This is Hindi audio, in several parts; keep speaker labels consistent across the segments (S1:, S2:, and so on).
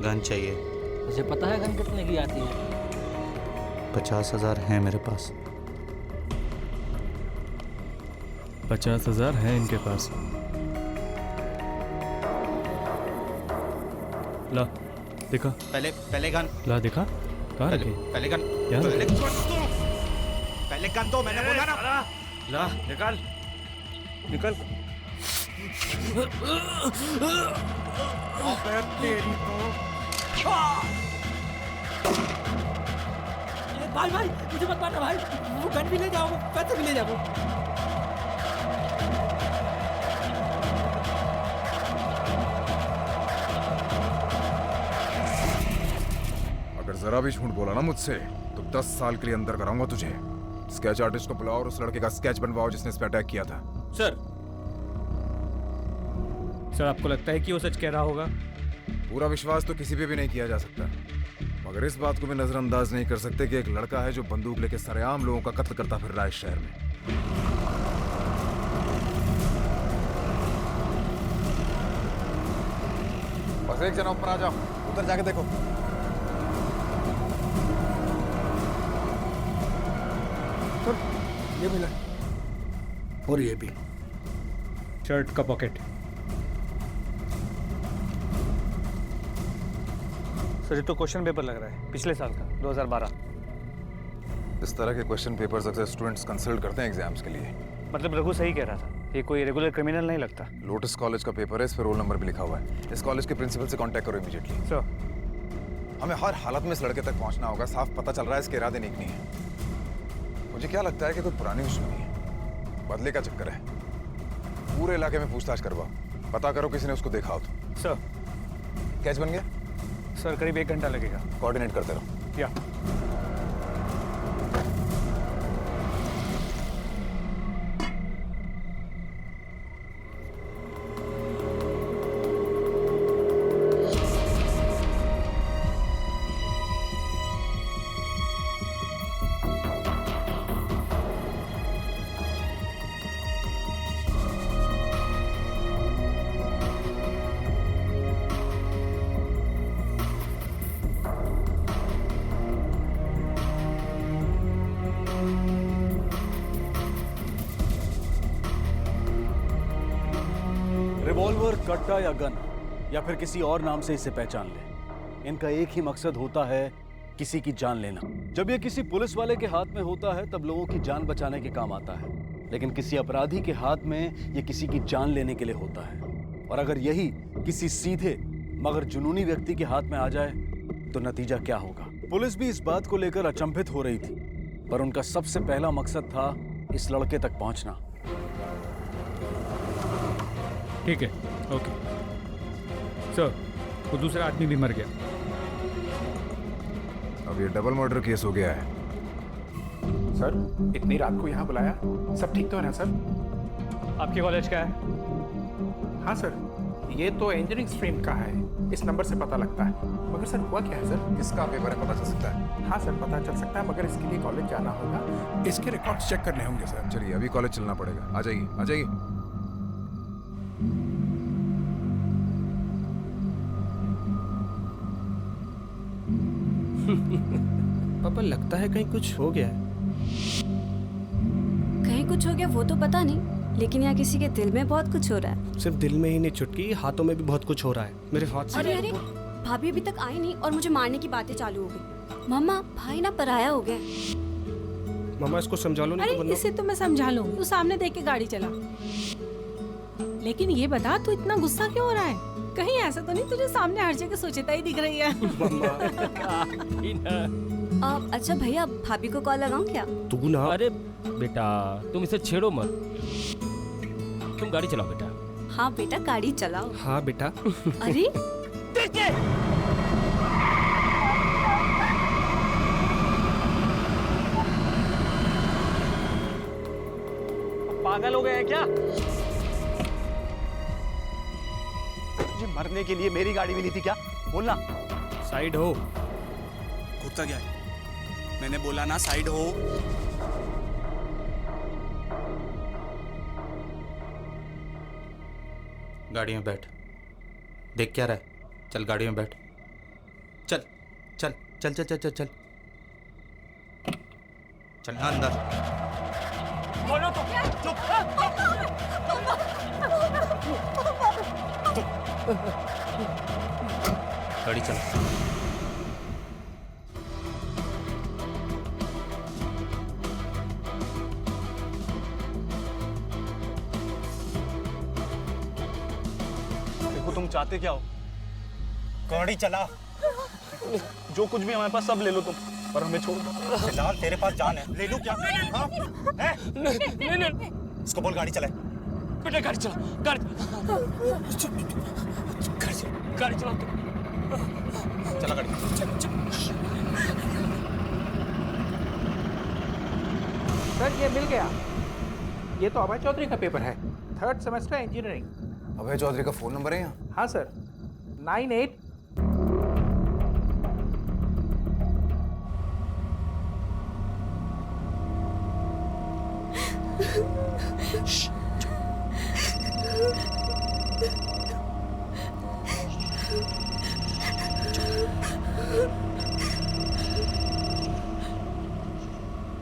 S1: गन चाहिए।
S2: तुझे पता है गन कितने की आती है?
S1: 50,000 है मेरे पास।
S3: 50,000 है इनके पास। ला देखा,
S1: पहले गन।
S3: ला देखा, कहाँ रखी?
S1: पहले गन।
S3: यहाँ
S1: पहले
S3: रखी।
S1: पहले गन दो, मैंने बोला ना।
S3: ला निकाल, निकाल।
S1: तेरी तो।
S2: भाई भाई मुझे मत मारना भाई, वो गन भी ले जाओ, पैसे भी ले जाओ।
S4: अगर जरा भी झूठ बोला ना मुझसे तो 10 साल के लिए अंदर कराऊंगा तुझे। स्केच आर्टिस्ट को बुलाओ और उस लड़के का स्केच बनवाओ जिसने इस पे अटैक किया था।
S3: सर आपको लगता है कि वो सच कह रहा होगा?
S4: पूरा विश्वास तो किसी पे भी नहीं किया जा सकता, मगर इस बात को भी नजरअंदाज नहीं कर सकते कि एक लड़का है जो बंदूक लेके सरेआम लोगों का कत्ल करता फिर रहा है इस शहर में। बस एक जना ऊपर आ जाओ, उधर जाके देखो।
S5: ये मिला और ये भी।
S3: शर्ट का पॉकेट।
S6: सर ये तो क्वेश्चन पेपर लग रहा है पिछले साल का, 2012।
S4: इस तरह के क्वेश्चन पेपर्स अक्सर स्टूडेंट्स कंसल्ट करते हैं एग्जाम्स के लिए।
S6: मतलब रघु सही कह रहा था, ये कोई रेगुलर क्रिमिनल नहीं लगता।
S4: लोटस कॉलेज का पेपर है, इस पर रोल नंबर भी लिखा हुआ है। इस कॉलेज के प्रिंसिपल से कांटेक्ट करो इमीडिएटली।
S6: सर
S4: हमें हर हालत में इस लड़के तक पहुंचना होगा। साफ पता चल रहा है इसके इरादे नेक नहीं है। मुझे क्या लगता है कि कोई पुरानी दुश्मनी है, बदले का चक्कर है। पूरे इलाके में पूछताछ करवाओ, पता करो किसी ने उसको देखा हो तो।
S6: सर
S4: कैच बन गया?
S6: सर करीब 1 घंटा लगेगा।
S4: कोऑर्डिनेट करते रहो।
S6: या
S7: रिवॉल्वर, कट्टा या गन या फिर किसी और नाम से इसे पहचान ले, इनका एक ही मकसद होता है, किसी की जान लेना। जब ये किसी पुलिस वाले के हाथ में होता है तब लोगों की जान बचाने के काम आता है, लेकिन किसी अपराधी के हाथ में ये किसी की जान लेने के लिए होता है। और अगर यही किसी सीधे मगर जुनूनी व्यक्ति के हाथ में आ जाए तो नतीजा क्या होगा? पुलिस भी इस बात को लेकर अचंभित हो रही थी, पर उनका सबसे पहला मकसद था इस लड़के तक पहुंचना।
S3: ठीक है, ओके सर। वो दूसरा आदमी भी मर गया।
S4: अब ये डबल मर्डर केस हो गया है।
S8: सर इतनी रात को यहाँ बुलाया, सब ठीक तो है ना सर?
S6: आपके कॉलेज का है?
S8: हाँ सर, ये तो इंजीनियरिंग स्ट्रीम का है, इस नंबर से पता लगता है। मगर सर हुआ क्या है सर?
S4: किसका पेपर है पता चल सकता है?
S8: हाँ सर पता चल सकता है, मगर इसके लिए कॉलेज जाना होगा, इसके रिकॉर्ड्स चेक करने होंगे सर।
S4: चलिए अभी कॉलेज चलना पड़ेगा। आ जाइए, आ जाइए।
S5: पापा लगता है कहीं कुछ हो गया है।
S9: कहीं कुछ हो गया वो तो पता नहीं, लेकिन यहाँ किसी के दिल में बहुत कुछ हो रहा है।
S5: सिर्फ दिल में ही नहीं चुटकी, हाथों में भी बहुत कुछ हो रहा है। मेरे हाथ से।
S9: अरे अरे, भाभी अभी तक आई नहीं और मुझे मारने की बातें चालू हो गई। मम्मा भाई ना पराया हो गया।
S5: मामा इसको समझा लो, नहीं तो
S10: अरे
S5: वरना-
S10: इसे तो मैं समझा लूंगी, तू सामने देख के गाड़ी चला। लेकिन ये बता तू इतना गुस्सा क्यों हो रहा है? कहीं ऐसा तो नहीं तुझे सामने हर जगह सोचता ही दिख रही है?
S9: अच्छा भैया, भाभी को कॉल लगाऊं क्या?
S5: तू ना।
S2: अरे बेटा तुम इसे छेड़ो मत, तुम गाड़ी चलाओ बेटा।
S9: हाँ बेटा गाड़ी चलाओ।
S5: हाँ बेटा।
S9: अरे
S6: पागल हो गए हैं क्या? मुझे मरने के लिए मेरी गाड़ी मिली थी क्या? बोलना।
S5: साइड हो।
S1: कुत्ता क्या है? मैंने बोला ना साइड हो। गाड़ी में बैठ। देख क्या रहा है? चल गाड़ी में बैठ।
S11: चल चल चल चल चल चल चलना अंदर।
S2: बोलो तो चुप।
S11: गाड़ी चल।
S6: देखो तुम चाहते क्या हो?
S11: गाड़ी चला।
S6: जो कुछ भी हमारे पास सब ले लो तुम, पर हमें छोड़ दो।
S11: फिलहाल तेरे पास जान है, ले लूं क्या? हाँ? हैं?
S2: नहीं
S11: इसको बोल गाड़ी चलाए।
S2: बेटा गाड़ी चला, गाड़ी चला तो।
S11: चला गाड़ी।
S8: सर ये मिल गया। ये तो अभय चौधरी का पेपर है, 3rd सेमेस्टर इंजीनियरिंग।
S4: अभय चौधरी का फोन नंबर है यहाँ?
S8: हाँ सर, 98।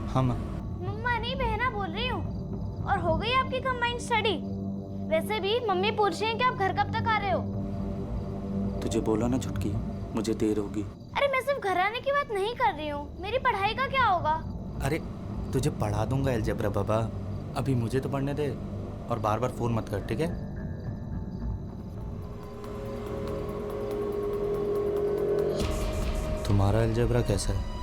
S11: हाँ माँ।
S12: मम्मा नहीं बहना बोल रही हूँ। और हो गई आपकी कंबाइंड स्टडी? वैसे भी मम्मी पूछ रही हैं कि आप घर कब तक आ रहे हो?
S11: तुझे बोला ना छुटकी, मुझे देर होगी।
S12: अरे मैं सिर्फ घर आने की बात नहीं कर रही हूँ, मेरी पढ़ाई का क्या होगा?
S11: अरे तुझे पढ़ा दूंगा अलजेब्रा बाबा, अभी मुझे तो पढ़ने दे और बार बार फोन मत कर, ठीक है? तुम्हारा अलजेब्रा कैसा है?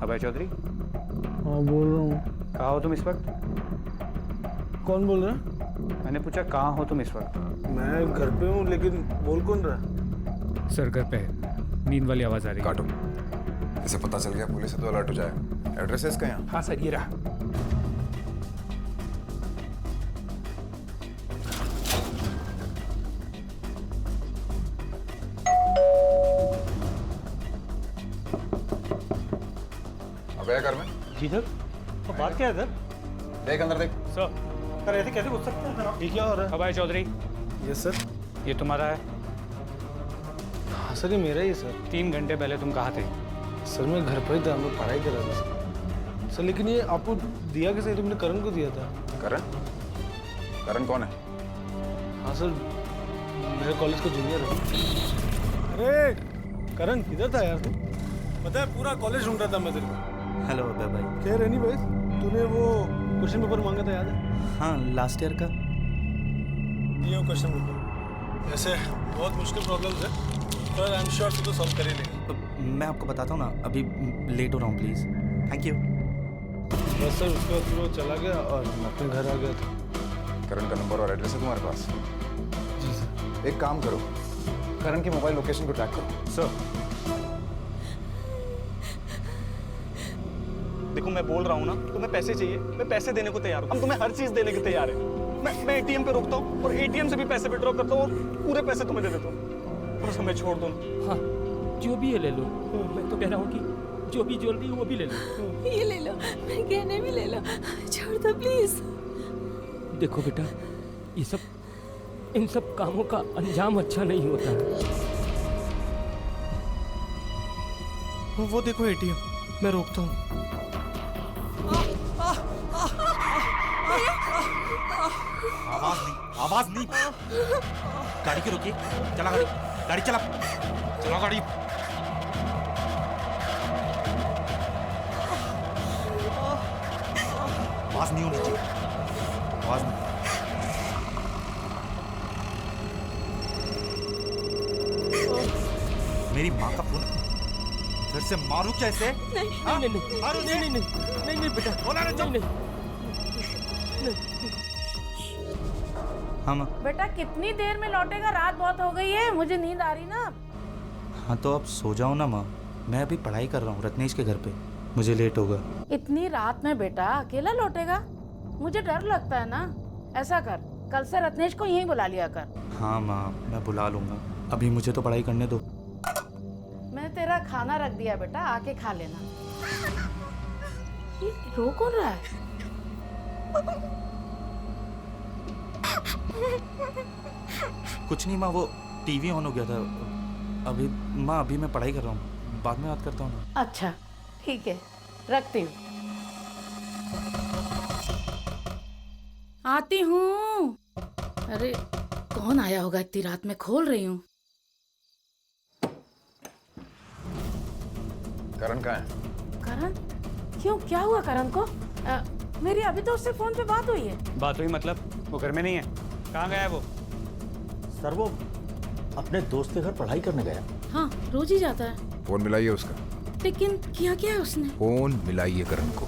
S3: अभय चौधरी,
S13: हाँ बोल रहा हूँ।
S3: कहाँ हो तुम इस वक्त?
S13: कौन बोल रहा है?
S3: मैंने पूछा कहाँ हो तुम इस वक्त?
S13: मैं घर पे हूँ, लेकिन बोल कौन रहा?
S3: सर घर पे है, नींद वाली आवाज़ आ रही है।
S4: काटो। इसे पता चल गया पुलिस से तो अलर्ट हो जाएगा। एड्रेस है इसका यहाँ?
S8: हाँ सर, ये रहा।
S4: अभय घर में?
S6: जी सर। तो बात क्या है सर?
S4: देख अंदर देख।
S6: सर ऐसे कैसे घुस सकते हैं सर?
S13: ये क्या हो रहा
S3: अभय चौधरी,
S13: है? Yes sir.
S3: ये तुम्हारा है।
S13: हाँ सर, ये मेरा ही है सर।
S3: 3 घंटे पहले तुम कहाँ थे?
S13: सर मैं घर पर ही था, मैं पढ़ाई कर रहा था सर। लेकिन ये आपको दिया किसने? तुमने करण को दिया था।
S4: करण? करण कौन है?
S13: हाँ सर, मेरे कॉलेज का जूनियर है। अरे करण किधर था यार तू? पता है पूरा कॉलेज ढूंढ रहा था मैं तेरे को।
S11: हेलो अभय भाई।
S13: खैर एनी भाई, तूने वो क्वेश्चन पेपर मांगा था, याद है?
S11: हाँ, लास्ट ईयर का।
S13: ये वो क्वेश्चन पेपर। ऐसे बहुत मुश्किल प्रॉब्लम्स है, पर आई एम श्योर तू तो सॉल्व कर ही लेंगे।
S11: मैं आपको बताता हूँ ना, अभी लेट हो रहा हूँ, प्लीज़। Thank you.
S13: बस सर, उसके बाद फिर वो चला गया और मैं अपने घर आ गया था।
S4: करण का नंबर और एड्रेस है तुम्हारे पास?
S13: जी सर।
S4: एक काम करो, करण की मोबाइल लोकेशन को ट्रैक करो।
S6: सर देखो, मैं बोल रहा हूँ ना, तुम्हें पैसे चाहिए, मैं पैसे देने को तैयार हूँ। हम तुम्हें हर चीज देने के तैयार हैं। मैं एटीएम पे रुकता हूँ और एटीएम से भी पैसे विड्रॉ करता हूँ और पूरे पैसे तुम्हें दे देता हूँ। बस हमें छोड़ दो।
S2: हाँ, जो भी ये ले लो। मैं तो कह रहा हूँ कि जो भी ज्वेलरी है वो भी ले लो।
S10: ये ले लो, गहने भी ले लो, छोड़ दो प्लीज।
S2: देखो बेटा, ये सब, इन सब कामों का अंजाम अच्छा नहीं होता है।
S11: वो देखो एटीएम, मैं रोकता हूँ। आवाज नहीं। गाड़ी क्यों रोकी? चला गाड़ी, गाड़ी चला, चला गाड़ी। आवाज नहीं होनी चाहिए, आवाज नहीं। मेरी माँ का फोन, फिर से मारू क्या इसे?
S2: नहीं बेटा, नहीं।
S11: हाँ माँ।
S10: बेटा कितनी देर में लौटेगा? रात बहुत हो गई है, मुझे नींद आ रही ना।
S11: हाँ तो आप सो जाओ ना माँ, मैं अभी पढ़ाई कर रहा हूँ रत्नेश के घर पे, मुझे लेट होगा।
S10: इतनी रात में बेटा अकेला लौटेगा? मुझे डर लगता है ना। ऐसा कर, कल से रत्नेश को यहीं बुला लिया कर।
S11: हाँ माँ, मैं बुला लूंगा, अभी मुझे तो पढ़ाई करने दो।
S10: मैंने तेरा खाना रख दिया बेटा, आके खा लेना। ये रो कौन रहा है?
S11: कुछ नहीं माँ, वो टीवी ऑन हो गया था अभी। माँ अभी मैं पढ़ाई कर रहा हूँ, बाद में बात करता हूँ ना।
S10: अच्छा ठीक है, रखती हूँ। आती हूँ। अरे कौन आया होगा इतनी रात में, खोल रही हूँ।
S4: करण कहाँ है?
S10: करण? क्यों, क्या हुआ करण को? मेरी अभी तो उससे फोन पे बात हुई है।
S6: बात हुई मतलब? वो घर में नहीं है। कहाँ गया है वो?
S13: सर वो अपने दोस्त के घर पढ़ाई करने गया।
S10: हाँ रोज ही जाता है।
S4: फोन मिलाइए उसका।
S10: लेकिन किया क्या है उसने?
S4: फोन मिलाइए करण को।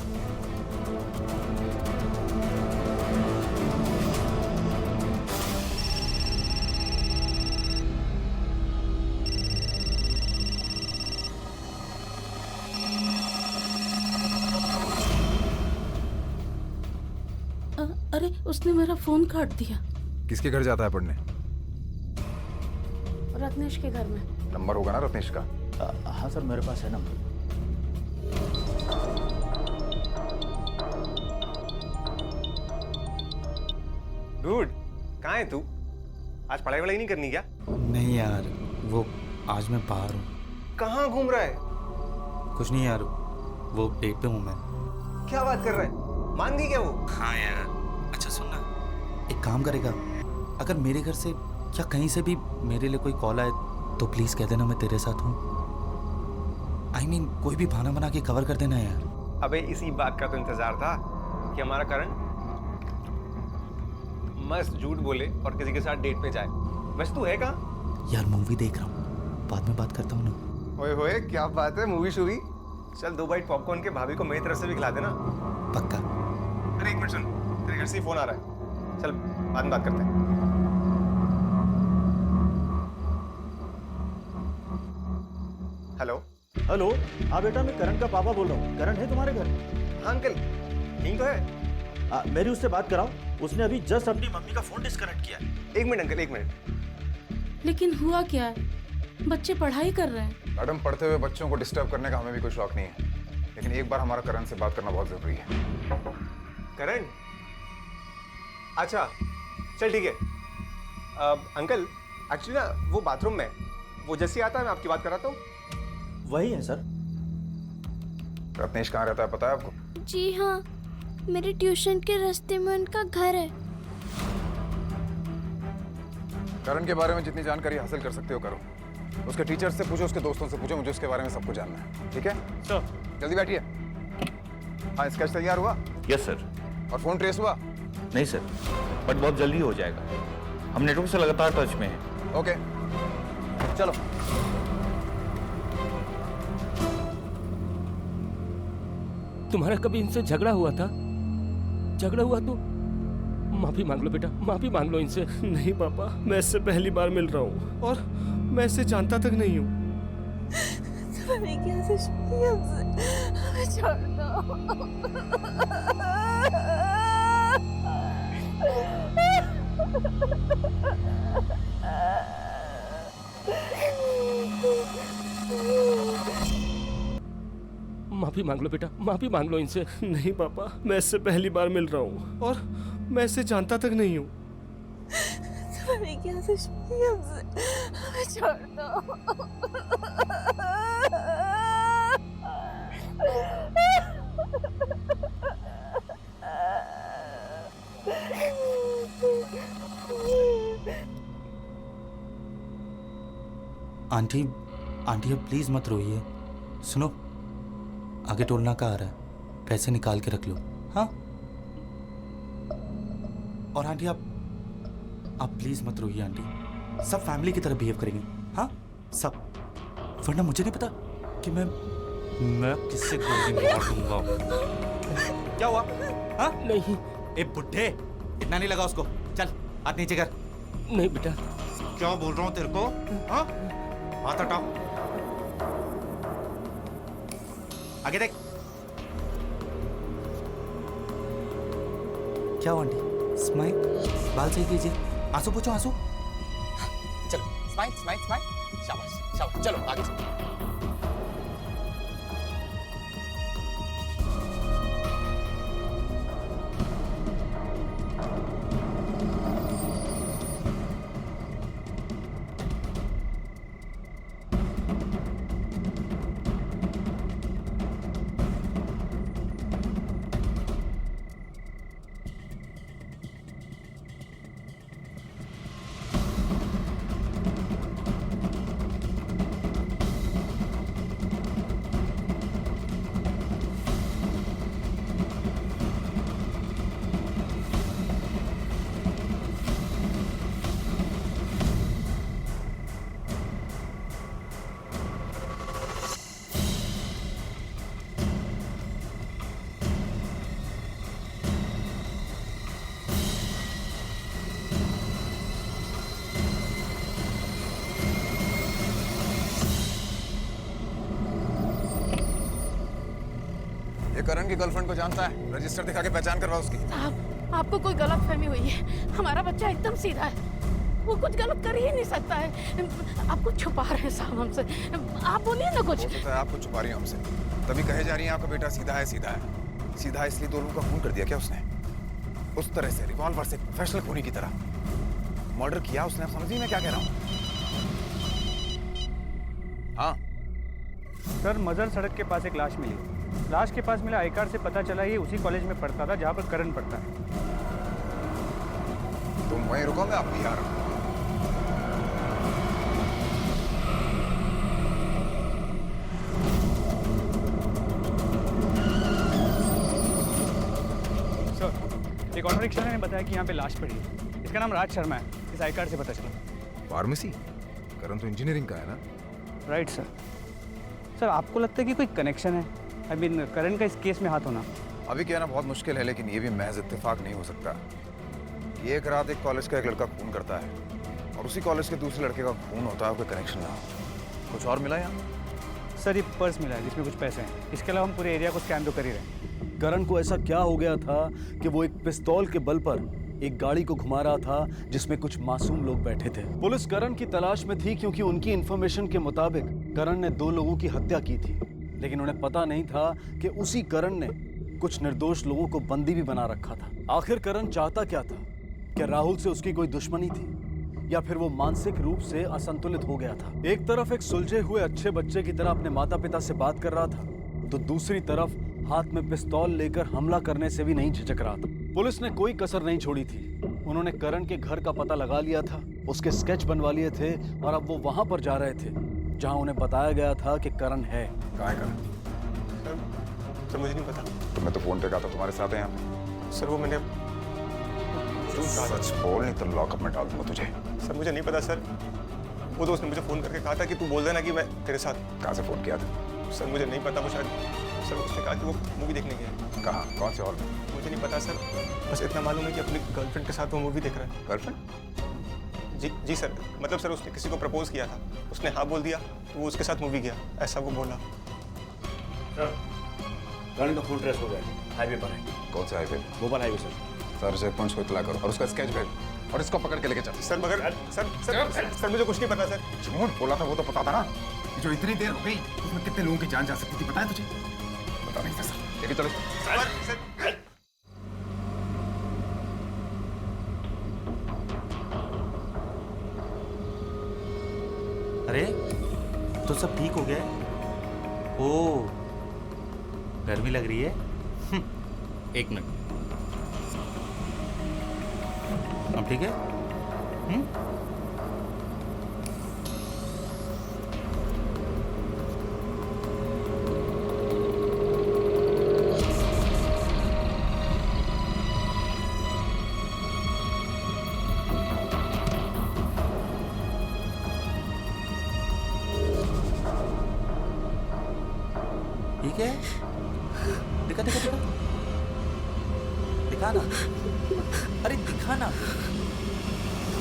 S10: अरे उसने मेरा फोन काट दिया।
S4: किसके घर जाता है पढ़ने?
S10: रत्नेश के घर में।
S4: नंबर होगा ना रत्नेश का?
S13: हाँ सर मेरे पास है नंबर।
S6: डूड, कहाँ है तू? आज पढ़ाई वढ़ाई नहीं करनी क्या?
S11: नहीं यार, वो आज मैं बाहर हूँ।
S6: कहाँ घूम रहा है?
S11: कुछ नहीं यार, वो डेट पे हूँ मैं।
S6: क्या बात कर रहा है? मान गई क्या वो?
S11: हाँ यार। अच्छा सुनना, एक काम करेगा, अगर मेरे घर से या कहीं से भी मेरे लिए कोई कॉल आए तो प्लीज कह देना मैं तेरे साथ हूँ। I mean, कोई भी बहाना बना के कवर कर देना यार।
S6: अबे इसी बात का तो इंतजार था कि हमारा करण मस्त झूठ बोले और किसी के साथ डेट पे जाए। बस तू है कहाँ?
S11: यार मूवी देख रहा हूँ, बाद में बात करता हूँ ना।
S6: ओए होए, क्या बात है, मूवी शूवी? चल 2 बाइट पॉपकॉर्न के भाभी को मेरी तरफ से भी खिला देना।
S11: पक्का।
S6: अरे एक मिनट सुन, तेरे घर से फोन आ रहा है। चल बाद में बात करते हैं। हेलो।
S13: हेलो, हाँ बेटा मैं करण का पापा बोल रहा हूँ। करण है तुम्हारे घर?
S6: हाँ अंकल, ठीक तो है?
S13: मेरी उससे बात कराओ, उसने अभी जस्ट अपनी मम्मी का फोन डिस्कनेक्ट किया।
S6: एक मिनट अंकल, एक मिनट।
S10: लेकिन हुआ क्या है? बच्चे पढ़ाई कर रहे हैं।
S4: मैडम, पढ़ते हुए बच्चों को डिस्टर्ब करने का हमें भी कोई शौक नहीं है, लेकिन एक बार हमारा करण से बात करना बहुत जरूरी है।
S6: करण? अच्छा चल ठीक है। अंकल एक्चुअली ना वो बाथरूम में, वो जैसे आता है मैं आपकी बात कराता हूँ।
S13: वही है सर।
S4: रत्नेश कहाँ रहता है पता है आपको?
S12: जी हाँ, मेरे ट्यूशन के रास्ते में उनका घर है।
S4: करण के बारे में जितनी जानकारी हासिल कर सकते हो करो। उसके टीचर से पूछो, उसके दोस्तों से पूछो, मुझे उसके बारे में सब कुछ जानना है। ठीक है
S6: सर?
S4: जल्दी बैठिए। हाँ स्केच तैयार हुआ?
S14: Yes sir.
S4: और फोन ट्रेस हुआ?
S14: नहीं सर, बट बहुत जल्दी हो जाएगा। हम नेटवर्क से लगातार टच में हैं।
S4: ओके चलो।
S2: तुम्हारा कभी इनसे झगड़ा हुआ था? झगड़ा हुआ तो माफी मांग लो बेटा, माफी मांग लो इनसे।
S5: नहीं पापा, मैं इससे पहली बार मिल रहा हूँ और मैं इसे जानता तक नहीं हूँ।
S12: तुम्हारी क्या दुश्मनी है हमसे? हमें छोड़ दो।
S2: माफी मांग लो बेटा, माफी मांग लो इनसे।
S5: नहीं पापा, मैं इससे पहली बार मिल रहा हूँ और मैं इसे जानता तक नहीं हूँ।
S12: तुम्हारी क्या दुश्मनी है हमसे? हमें छोड़ दो।
S11: आंटी, आंटी अब प्लीज मत रोइए। सुनो, आगे टोलना का आ रहा है, पैसे निकाल के रख लो। हाँ? और आंटी आप प्लीज मत रोइए आंटी। सब फैमिली की तरह बिहेव करेंगे। हाँ सब, वरना मुझे नहीं पता कि मैं किससे गोली मार दूंगा। क्या हुआ? हाँ?
S2: नहीं।
S11: ए बुड्ढे, इतना नहीं लगा उसको। चल हाथ नीचे कर।
S2: नहीं बेटा।
S11: क्या बोल रहा हूँ तेरे को? हाँ? हाथ हटाओ। आगे देख। क्या हुआ आंटी? स्माइल, बाल सही कीजिए। आंसू पूछो, आंसू। चलो स्माइल स्माइल स्माइल। शाबाश शाबाश, चलो आगे चलो।
S4: करण की गर्लफ्रेंड को जानता है, रजिस्टर दिखा के पहचान करवा उसकी।
S15: साहब, आपको कोई गलतफहमी हुई है। हमारा बच्चा एकदम सीधा है, वो कुछ गलत कर ही नहीं सकता है। आप कुछ छुपा रहे हैं साहब हमसे, आप बोलिए ना कुछ।
S4: हो सकता है आप कुछ छुपा रही हैं हमसे, तभी कहे जा रही हैं आपका बेटा सीधा है। सीधा है, सीधा है इसलिए 2 लोगों का खून कर दिया क्या उसने? उस तरह से रिवॉल्वर से प्रोफेशनल खूनी की तरह मर्डर किया उसने। आप समझिए मैं क्या कह रहा हूँ? हाँ
S3: सर, मजर सड़क के पास एक लाश मिली। लाश के पास मिला आई कार्ड से पता चला ये उसी कॉलेज में पढ़ता था जहाँ पर करण पढ़ता है।
S4: तुम वहीं रुको, मैं आप भी आ रहा हूँ।
S3: सर, एक ऑटो रिक्शा ने बताया कि यहाँ पे लाश पड़ी है। इसका नाम राज शर्मा है, इस आई कार्ड से पता चला।
S4: फार्मेसी? करण तो इंजीनियरिंग का है ना?
S3: Right sir. सर, आपको लगता है कि कोई कनेक्शन है? आई मीन करण का इस केस में हाथ होना?
S4: अभी कहना बहुत मुश्किल है, लेकिन ये भी महज इत्तेफाक नहीं हो सकता। ये एक रात एक कॉलेज का एक लड़का खून करता है और उसी कॉलेज के दूसरे लड़के का खून होता है, कोई कनेक्शन ना हो। कुछ और मिला यहाँ?
S3: सर, ये पर्स मिला है जिसमें कुछ पैसे हैं। इसके अलावा हम पूरे एरिया को स्कैन तो कर ही रहे हैं।
S7: करण को ऐसा क्या हो गया था कि वो एक पिस्तौल के बल पर एक गाड़ी को घुमा रहा था जिसमें कुछ मासूम लोग बैठे थे। पुलिस करण की तलाश में थी क्योंकि उनकी इंफॉर्मेशन के मुताबिक करण ने 2 लोगों की हत्या की थी, लेकिन उन्हें पता नहीं था कि उसी करण ने कुछ निर्दोष लोगों को बंदी भी बना रखा था। आखिर करण चाहता क्या था? क्या राहुल से उसकी कोई दुश्मनी थी या फिर वो मानसिक रूप से असंतुलित हो गया था? एक तरफ एक सुलझे हुए अच्छे बच्चे की तरह अपने माता पिता से बात कर रहा था, तो दूसरी तरफ हाथ में पिस्तौल लेकर हमला करने से भी नहीं झिझक रहा था। पुलिस ने कोई कसर नहीं छोड़ी थी। उन्होंने करण के घर का पता लगा लिया था, उसके स्केच बनवा लिए थे और अब वो वहां पर जा रहे थे जहां उन्हें बताया गया था कि करण है।
S4: कहाँ है करण?
S6: सर, मुझे नहीं पता।
S4: तो मैं तो फोन पे कहा था तुम्हारे साथ है यहाँ।
S6: सर, वो मैंने
S4: सच बोल, नहीं तो लॉकअप में डाल दूंगा तुझे।
S6: सर, मुझे नहीं पता सर। वो दोस्त ने मुझे फोन करके कहा था कि तू बोल देना कि मैं तेरे साथ।
S4: कहाँ से फोन किया था?
S6: सर, मुझे नहीं पता। वो शायद सर उसने कहा कि वो मूवी देखने गया।
S4: कहाँ? कौन से हॉल?
S6: मुझे नहीं पता सर, बस इतना मालूम है कि अपनी गर्लफ्रेंड के साथ वो मूवी देख रहा है।
S4: गर्लफ्रेंड?
S6: जी सर, मतलब सर उसने किसी को प्रपोज किया था, उसने हाँ बोल दिया तो वो उसके साथ मूवी गया, ऐसा वो बोला।
S16: सर, करण का फुल ट्रेस हो गया, हाईवे पर है।
S4: कौन से highway?
S16: Bhopal highway sir.
S4: Sir sarpanch को इत्तला करो और उसका स्केच भेज और इसको पकड़ के लेके चल।
S6: सर मगर सर मुझे कुछ नहीं पता सर।
S4: झूठ बोला था वो तो पता था ना। जो इतनी देर हो गई उसमें कितने लोगों की जान जा सकती थी पता है तुझे? पता नहीं था सर। लेके चलो सर।
S11: अरे तो सब ठीक हो गया है? ओ, गर्मी लग रही है?
S16: 1 मिनट।
S11: अब ठीक है? ठीक है? दिखा दिखा दिखा दिखा ना। अरे दिखा ना।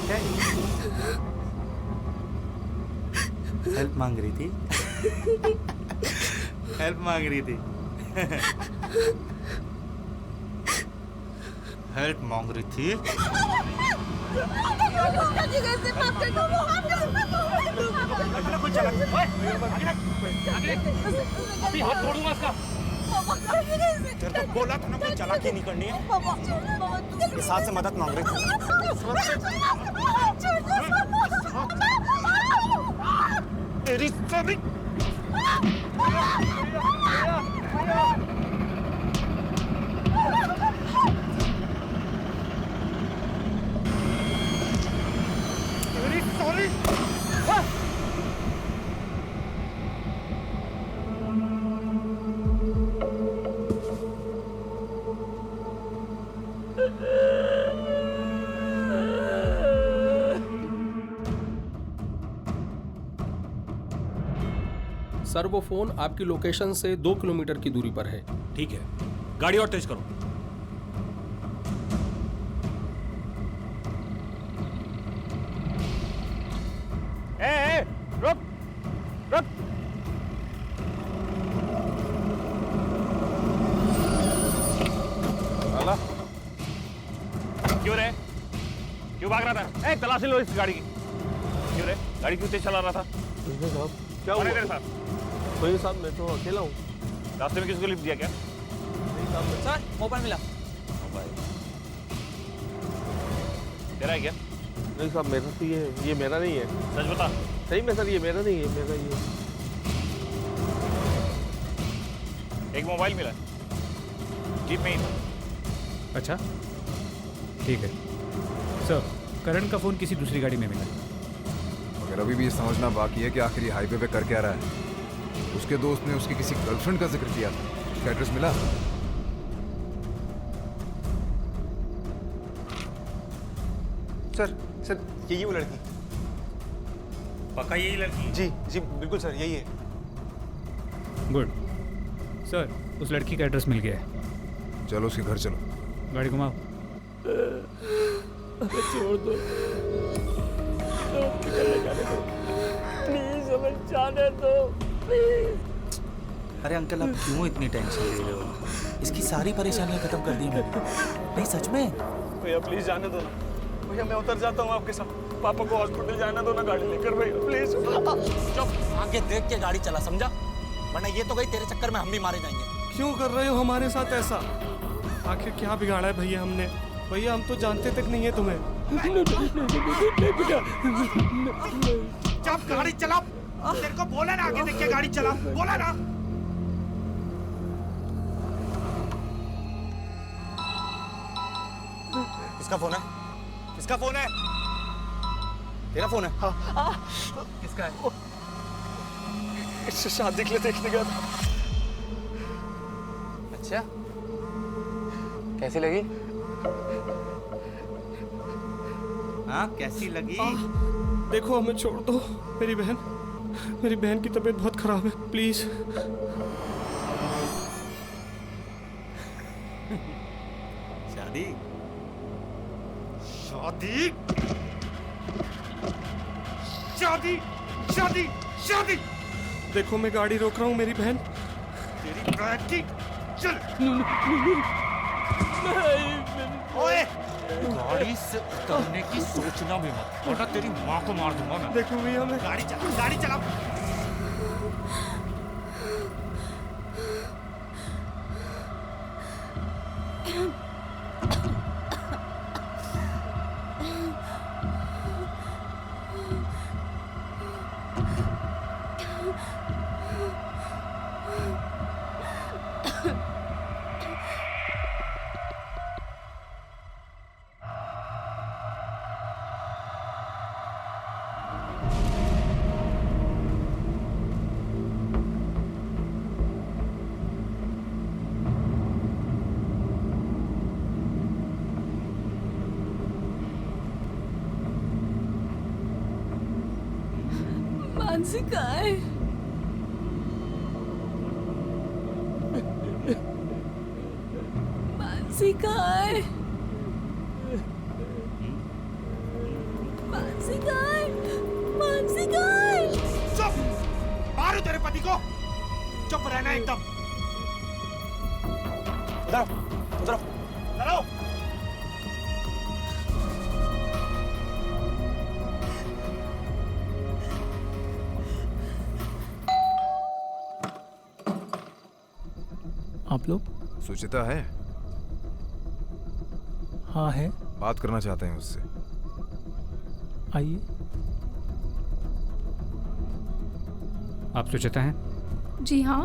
S11: क्या हेल्प मांग रही थी? हेल्प मांग रही थी? हेल्प मांग रही थी?
S2: अभी हाथ छोड़ूंगा इसका।
S6: तेरे को बोला था ना कोई चालाकी नहीं करनी है। इस हाथ से मदद मांग रही थी। तेरी सभी सॉरी।
S5: सर, वो फोन आपकी लोकेशन से 2 किलोमीटर की दूरी पर है।
S16: ठीक है, गाड़ी और तेज करो।
S3: रुक रुक।
S14: क्यों रे? क्यों भाग रहा था? ए, तलाशी लो इस गाड़ी की। क्यों रे? गाड़ी क्यों तेज चला रहा था?
S13: साहब क्या हुआ?
S14: तेरे साथ?
S13: वही साहब, मैं तो अकेला हूँ।
S14: रास्ते में किसी को लिफ्ट दिया क्या?
S17: सर मोबाइल मिला।
S14: मोबाइल तेरा है क्या?
S13: नहीं साहब, मेरा तो ये मेरा नहीं है।
S14: सच बता।
S13: सही में सर, ये मेरा नहीं है, मेरा ये।
S14: एक मोबाइल मिला है, जीप में ही था।
S3: अच्छा ठीक है सर, करण का फोन किसी दूसरी गाड़ी में मिला।
S4: मगर अभी भी ये समझना बाकी है कि आखिर ये हाईवे पे कर क्या रहा है। उसके दोस्त ने उसकी किसी गर्लफ्रेंड का जिक्र किया था, उसका एड्रेस मिला?
S6: सर यही वो लड़की।
S14: पक्का यही लड़की?
S6: जी जी बिल्कुल सर, यही है।
S3: गुड सर, उस लड़की का एड्रेस मिल गया है।
S4: चलो उसके घर चलो।
S3: गाड़ी घुमाओ।
S2: अरे छोड़ दो, प्लीज हमें जाने दो प्लीज।
S11: अरे अंकल, आप क्यों इतनी टेंशन ले रहे हो? इसकी सारी परेशानियां खत्म कर दी मैंने। नहीं सच में।
S6: भैया प्लीज जाने दो ना। भैया मैं उतर जाता हूँ आपके साथ। पापा को हॉस्पिटल जाना दो ना गाड़ी लेकर भैया प्लीज।
S17: चुप, आगे देख के गाड़ी चला, समझा? वरना ये तो गई, तेरे चक्कर में हम भी मारे जाएंगे।
S5: क्यों कर रहे हो हमारे साथ ऐसा? आखिर क्या बिगाड़ा है भैया हमने? भैया हम तो जानते तक नहीं है तुम्हें।
S17: चुप, गाड़ी चला। तेरे को बोला ना आगे देख के गाड़ी चला, बोला ना।
S6: किसका फोन है? किसका फोन है? तेरा फोन है? हाँ।
S17: किसका है?
S6: इससे शादी के लिए देखने गया था।
S17: अच्छा, कैसी लगी? हाँ कैसी लगी?
S5: देखो हमें छोड़ दो। मेरी बहन की तबीयत बहुत खराब है, प्लीज।
S17: शादी शादी शादी शादी शादी।
S5: देखो मैं गाड़ी रोक रहा हूँ, मेरी बहन।
S17: तेरी बहन की चल। ओए, गाड़ी से उतरने की सोचना भी मत, वरना तेरी माँ को मार दूंगा मैं।
S5: देखो भैया मैं।
S17: गाड़ी चला, गाड़ी चला।
S10: मानसी कहाँ है? मानसी कहाँ है? मानसी कहाँ है? मानसी कहाँ है?
S17: चुप! मारो तेरे पति को! चुप रहना एकदम। उधर आओ।
S3: आप लोग?
S4: सुचिता है?
S3: हाँ है।
S4: बात करना चाहते हैं उससे।
S3: आइए। आप सुचिता हैं?
S18: जी हाँ।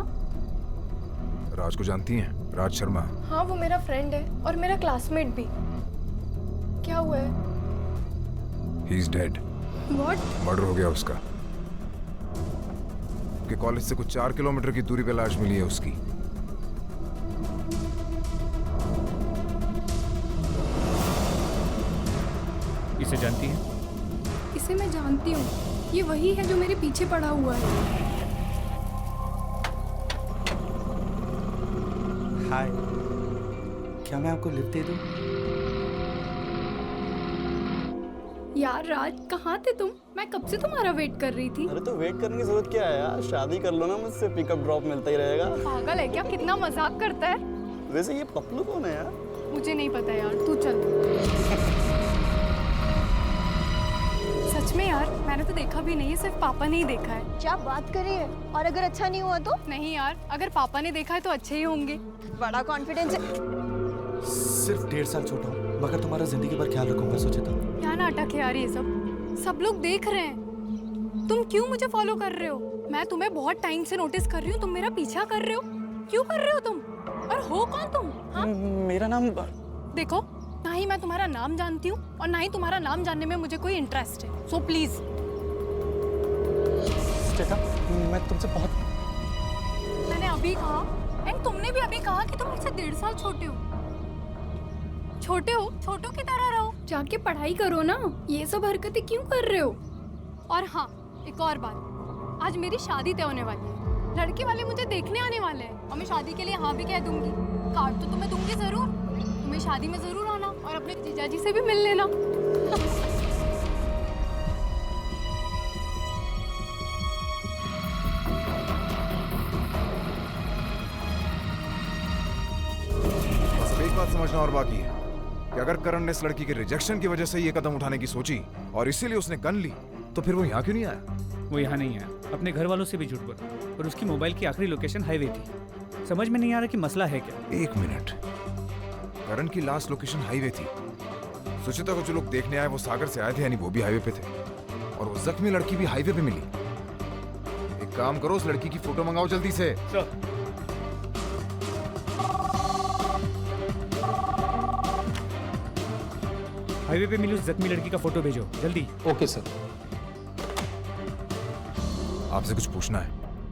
S4: राज को जानती हैं? राज शर्मा।
S18: हाँ वो मेरा फ्रेंड है और मेरा क्लासमेट भी। क्या हुआ है?
S4: He is dead.
S18: What?
S4: Murder हो गया उसका। के कॉलेज से कुछ 4 किलोमीटर की दूरी पे लाश मिली है उसकी।
S3: इसे जानती हैं?
S18: इसे मैं जानती हूँ। ये वही है जो मेरे पीछे पड़ा हुआ है।
S11: हाय, क्या मैं आपको लिफ्ट दे दूं?
S18: यार राज, कहाँ थे तुम? मैं कब से तुम्हारा वेट कर रही थी।
S6: अरे तो वेट करने की जरूरत क्या है यार? शादी कर लो ना मुझसे, पिकअप ड्रॉप मिलता ही रहेगा।
S18: पागल है क्या? कितना मजाक करता है।
S6: वैसे ये पपलू कौन है यार?
S18: मुझे नहीं पता यार, तू चल। देखा भी नहीं है, सिर्फ पापा ने ही देखा है।
S19: क्या बात कर रही है? और अगर अच्छा नहीं हुआ तो?
S18: नहीं यार, अगर पापा ने देखा है तो अच्छे ही होंगे।
S19: बड़ा कॉन्फिडेंस है।
S11: सिर्फ 1.5 साल छोटा हूँ मगर तुम्हारा जिंदगी भर ख्याल रखूंगा सुचिता।
S18: क्या नाटक है यार ये सब लोग देख रहे हैं। तुम क्यों मुझे फॉलो कर रहे हो? मैं तुम्हें बहुत टाइम से नोटिस कर रही हूँ, तुम मेरा पीछा कर रहे हो। क्यों कर रहे हो तुम? और हो कौन तुम? हाँ?
S6: मेरा नाम
S18: देखो, ना ही मैं तुम्हारा नाम जानती हूँ और ना ही तुम्हारा नाम जानने में मुझे कोई इंटरेस्ट है। So please.
S6: सुचिता, मैं तुमसे बहुत।
S18: मैंने अभी कहा एंड तुमने भी अभी कहा कि तुम मुझसे 1.5 साल छोटे हो। छोटों की तरह रहो।
S19: जाके पढ़ाई करो ना, ये सब हरकतें क्यों कर रहे हो?
S18: और हाँ, एक और बात, आज मेरी शादी तय होने वाली है। लड़के वाले मुझे देखने आने वाले हैं और मैं शादी के लिए हाँ भी कह दूंगी। कार्ड तो तुम्हें दूंगी जरूर, तुम्हें शादी में जरूर आना और अपने जीजाजी से भी मिल लेना।
S4: बस एक बात समझना और बाकी है कि अगर करण ने इस लड़की के रिजेक्शन की वजह से ये कदम उठाने की सोची और इसीलिए उसने गन ली, तो फिर वो यहाँ क्यों नहीं आया?
S3: वो यहाँ नहीं आया, अपने घर वालों से भी झूठ बोला और उसकी मोबाइल की आखिरी लोकेशन हाईवे थी। समझ में नहीं आ रहा कि मसला है क्या।
S4: 1 मिनट, करण की लास्ट लोकेशन हाईवे थी। सुचिता को जो लोग देखने आए वो सागर से आए थे, यानी वो भी हाईवे पे थे, और वो जख्मी लड़की भी हाईवे पे मिली। एक काम करो, उस लड़की की फोटो मंगाओ जल्दी से।
S3: हाईवे पे मिली उस जख्मी लड़की का फोटो भेजो जल्दी।
S13: Okay sir.
S4: आपसे कुछ पूछना है।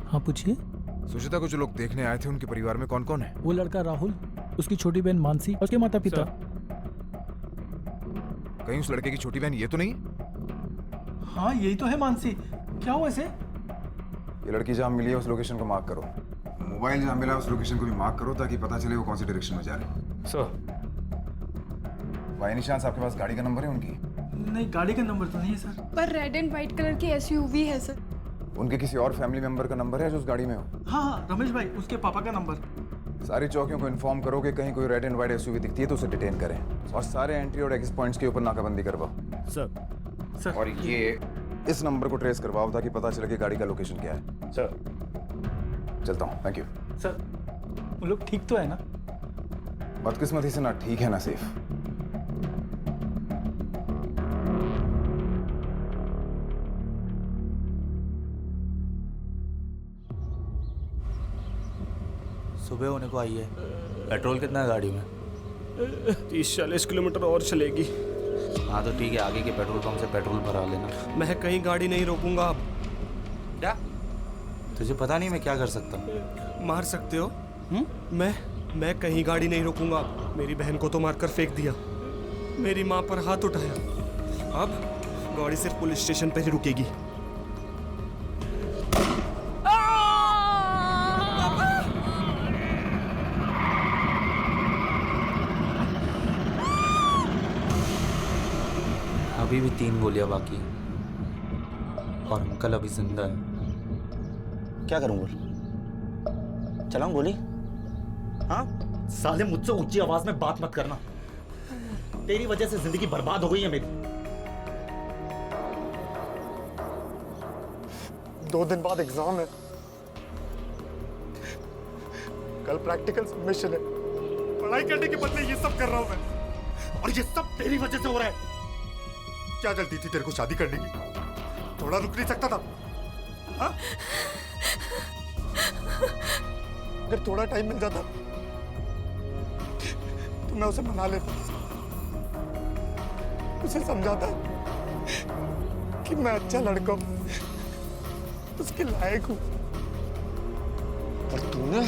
S13: हाँ पूछिए।
S4: सुचिता को जो लोग देखने आए थे उनके परिवार में कौन कौन है?
S13: वो लड़का राहुल, उसकी छोटी बहन मानसी और उसके माता पिता।
S4: कहीं उस लड़के की छोटी बहन ये तो नहीं?
S13: हाँ यही तो है मानसी। क्या हुआ इसे?
S4: ये लड़की जहाँ मिली है उस लोकेशन को मार्क करो। मोबाइल जहाँ मिला उस लोकेशन को भी मार्क करो ताकि पता चले वो कौन सी डायरेक्शन में जा रहे हैं।
S3: सर।
S4: बाय एनी चांस आपके पास गाड़ी का नंबर है उनकी?
S13: नहीं, गाड़ी का नंबर तो नहीं है सर।
S19: पर रेड एंड व्हाइट कलर की एसयूवी है सर।
S4: उनके किसी और फैमिली मेंबर का नंबर है जो उस गाड़ी में हो?
S13: हाँ, रमेश भाई, उसके पापा का नंबर।
S4: सारी चौकियों को इन्फॉर्म करो कि कहीं कोई रेड एंड व्हाइट एसयूवी दिखती है तो उसे डिटेन करें और सारे एंट्री और एग्जिट पॉइंट्स के ऊपर नाकाबंदी करवाओ।
S13: सर।
S4: और ये इस नंबर को ट्रेस करवाओ ताकि पता चले कि गाड़ी का लोकेशन क्या है।
S6: सर।
S4: चलता हूँ, थैंक यू।
S13: सर, वो लोग ठीक तो है ना?
S4: बदकिस्मती से ना ठीक है ना सेफ।
S11: सुबह होने को आई है। पेट्रोल कितना है गाड़ी में?
S6: 30-40 किलोमीटर और चलेगी।
S11: हाँ तो ठीक है, आगे के पेट्रोल पंप से पेट्रोल भरा लेना।
S6: मैं कहीं गाड़ी नहीं रोकूंगा अब।
S11: क्या? तुझे पता नहीं मैं क्या कर सकता हूँ?
S6: मार सकते हो? मैं कहीं गाड़ी नहीं रोकूंगा। मेरी बहन को तो मारकर फेंक दिया, मेरी माँ पर हाथ उठाया, अब गाड़ी सिर्फ पुलिस स्टेशन पर ही रुकेगी।
S11: अभी भी 3 गोलियां बाकी हैं और अंकल अभी जिंदा है।
S16: क्या करूं बोल? चलाऊं गोली? हाँ?
S17: साले मुझसे ऊंची आवाज में बात मत करना। तेरी वजह से जिंदगी बर्बाद हो गई है मेरी।
S6: 2 दिन बाद एग्जाम है, कल प्रैक्टिकल सबमिशन है। पढ़ाई करने के बदले ये सब कर रहा हूं मैं, और ये सब तेरी वजह से हो रहा है। क्या जल्दी थी तेरे को शादी करने की? थोड़ा रुक नहीं सकता था? हाँ? अगर थोड़ा टाइम मिल जाता तो मैं उसे मना लेता, उसे समझाता कि मैं अच्छा लड़का हूं, उसके लायक हूं।
S16: पर तूने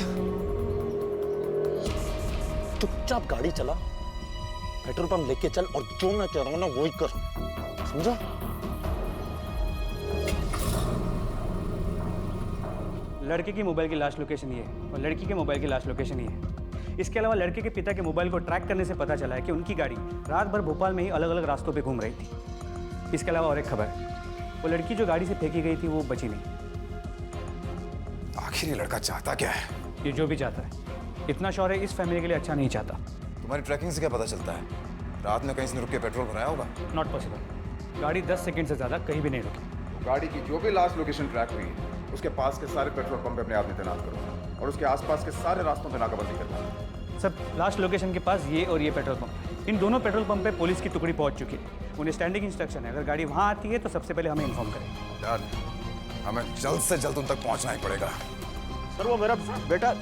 S16: चुपचाप गाड़ी चला, पेट्रोल पंप लेके चल और जो मैं कह रहा हूं ना वही कर, समझा?
S3: लड़के की मोबाइल की लास्ट लोकेशन ये है और लड़की के मोबाइल की लास्ट लोकेशन ये है। इसके अलावा लड़के के पिता के मोबाइल को ट्रैक करने से पता चला है कि उनकी गाड़ी रात भर भोपाल में ही अलग अलग रास्तों पे घूम रही थी। इसके अलावा और एक खबर, वो लड़की जो गाड़ी से फेंकी गई थी वो बची नहीं।
S4: आखिर ये लड़का चाहता क्या है?
S3: ये जो भी चाहता है, इतना श्योर है इस फैमिली के लिए अच्छा नहीं चाहता।
S4: तुम्हारी ट्रैकिंग से क्या पता चलता है? रात में कहीं से रुक के पेट्रोल भराया होगा?
S3: Not possible. गाड़ी 10 सेकंड से ज़्यादा कहीं भी नहीं रुकी।
S4: गाड़ी की जो भी लास्ट लोकेशन ट्रैक हुई है उसके पास के सारे पेट्रोल पंप पे अपने आदमी तैनात करो और उसके आसपास के सारे रास्तों पे नाकाबंदी करना।
S3: सर लास्ट लोकेशन के पास ये और ये पेट्रोल पंप, इन दोनों पेट्रोल पंप पे पुलिस की टुकड़ी पहुंच चुकी है। उन्हें स्टैंडिंग इंस्ट्रक्शन है, अगर गाड़ी वहां आती है तो सबसे पहले हमें इन्फॉर्म करें।
S4: डन, हमें जल्द से जल्द उन तक पहुंचना ही पड़ेगा।
S14: सर वो मेरा बेटा,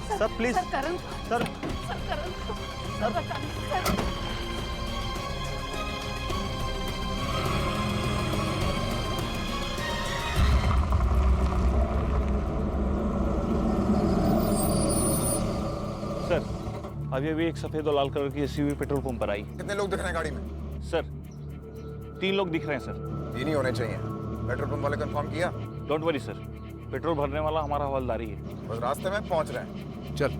S14: sir please
S15: sir Karan,
S14: sir
S15: sir Karan, sir बचाइए, सर।
S14: सर अभी अभी एक सफेद और लाल कलर की एसयूवी पेट्रोल पंप पर आई।
S4: कितने लोग दिख रहे हैं गाड़ी में?
S14: सर 3 लोग दिख रहे हैं सर।
S4: 3 ही होने चाहिए। पेट्रोल पंप वाले कंफर्म किया?
S14: डोंट वरी सर, पेट्रोल भरने वाला हमारा हवलदारी है।
S4: बस रास्ते में पहुंच रहे हैं। चल।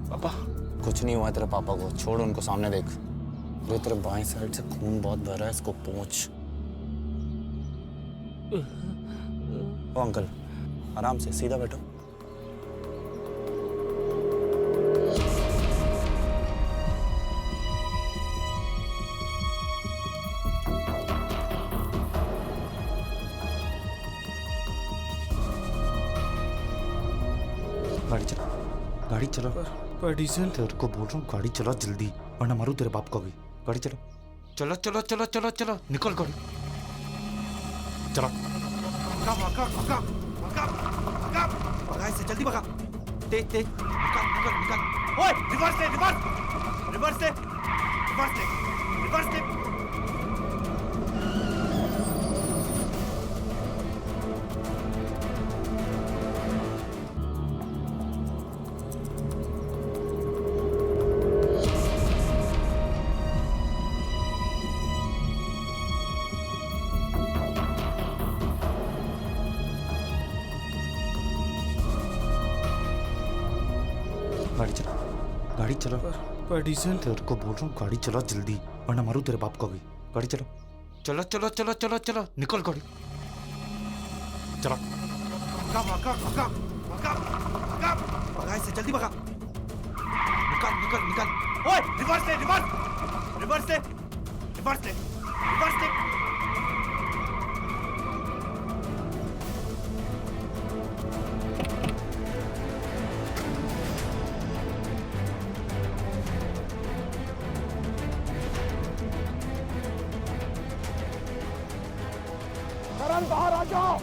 S14: पापा
S16: कुछ नहीं हुआ तेरे पापा को, छोड़ उनको, सामने देख। अरे तेरे बाएं साइड से खून बहुत बह रहा है, इसको पोंछ। ओ अंकल आराम से, सीधा बैठो।
S11: गाड़ी चला, गाड़ी चला।
S5: पर डीजल
S11: तेरे को बोल रहा हूँ गाड़ी चला जल्दी, वरना मारू तेरे बाप को भी। गाड़ी चलो, चलो चलो चलो चलो चलो, निकल गाड़ी चलो।
S17: भगा इसे, जल्दी भगा। तेज तेज, निकाल निकाल निकाल। ओए रिवर्स ले, रिवर्स रिवर्स ले, रिवर्स ले, रिवर्स ले।
S11: गाड़ी चला, गाड़ी चलो।
S5: पर डीजल
S11: तेरे को बोल रहा हूँ गाड़ी चला जल्दी, वरना मारू तेरे बाप को भी। गाड़ी चलो, चलो चलो चलो चलो चलो, निकल गाड़ी चलो।
S17: भगा भगा भगा भगा भगा, भगा इसे, जल्दी भगा। निकाल निकाल निकाल। ओए रिवर्स ले, रिवर्स रिवर्स ले, रिवर्स ले, रिवर्स ले।
S13: करण बाहर आ जाओ।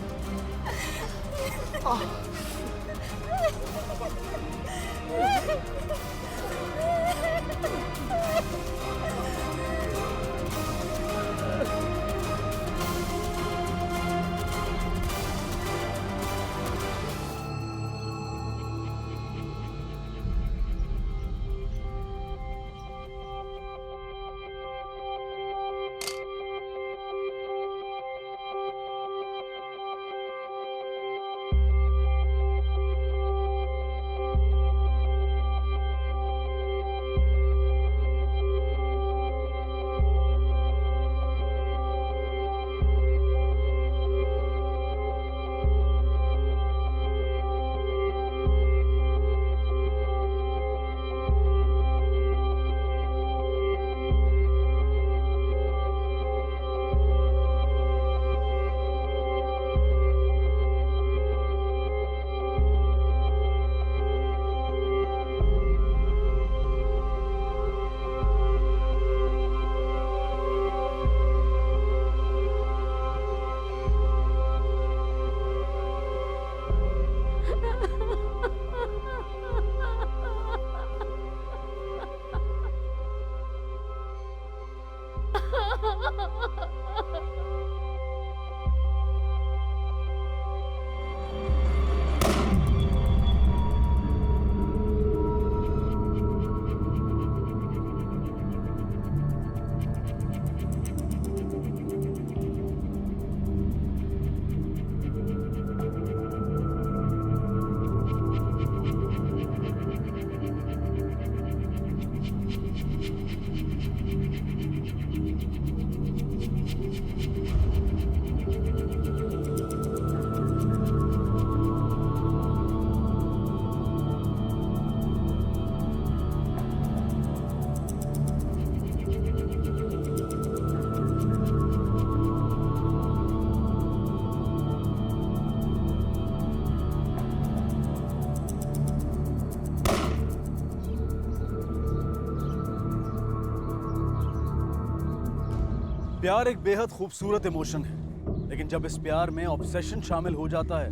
S7: प्यार एक बेहद खूबसूरत इमोशन है, लेकिन जब इस प्यार में ऑब्सेशन शामिल हो जाता है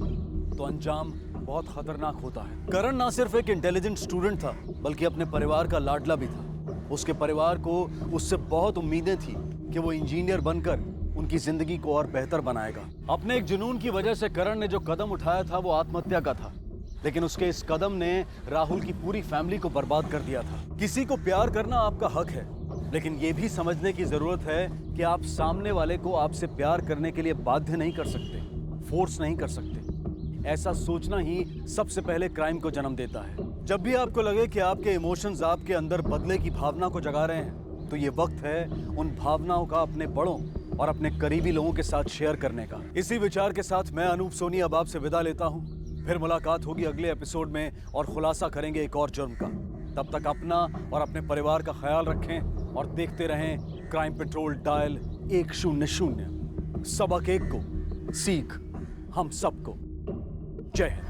S7: तो अंजाम बहुत खतरनाक होता है। करण ना सिर्फ एक इंटेलिजेंट स्टूडेंट था, बल्कि अपने परिवार का लाडला भी था। उसके परिवार को उससे बहुत उम्मीदें थी कि वो इंजीनियर बनकर उनकी जिंदगी को और बेहतर बनाएगा। अपने एक जुनून की वजह से करण ने जो कदम उठाया था वो आत्महत्या का था, लेकिन उसके इस कदम ने राहुल की पूरी फैमिली को बर्बाद कर दिया था। किसी को प्यार करना आपका हक है, लेकिन ये भी समझने की जरूरत है कि आप सामने वाले को आपसे प्यार करने के लिए बाध्य नहीं कर सकते, फोर्स नहीं कर सकते। ऐसा सोचना ही सबसे पहले क्राइम को जन्म देता है। जब भी आपको लगे कि आपके इमोशंस आपके अंदर बदले की भावना को जगा रहे हैं, तो ये वक्त है उन भावनाओं का अपने बड़ों और अपने करीबी लोगों के साथ शेयर करने का। इसी विचार के साथ मैं अनूप सोनी अब आपसे विदा लेता हूँ। फिर मुलाकात होगी अगले एपिसोड में और खुलासा करेंगे एक और जुर्म का। तब तक अपना और अपने परिवार का ख्याल रखें और देखते रहें क्राइम पेट्रोल डायल 100। सबक एक को सीख हम सबको। जय हिंद।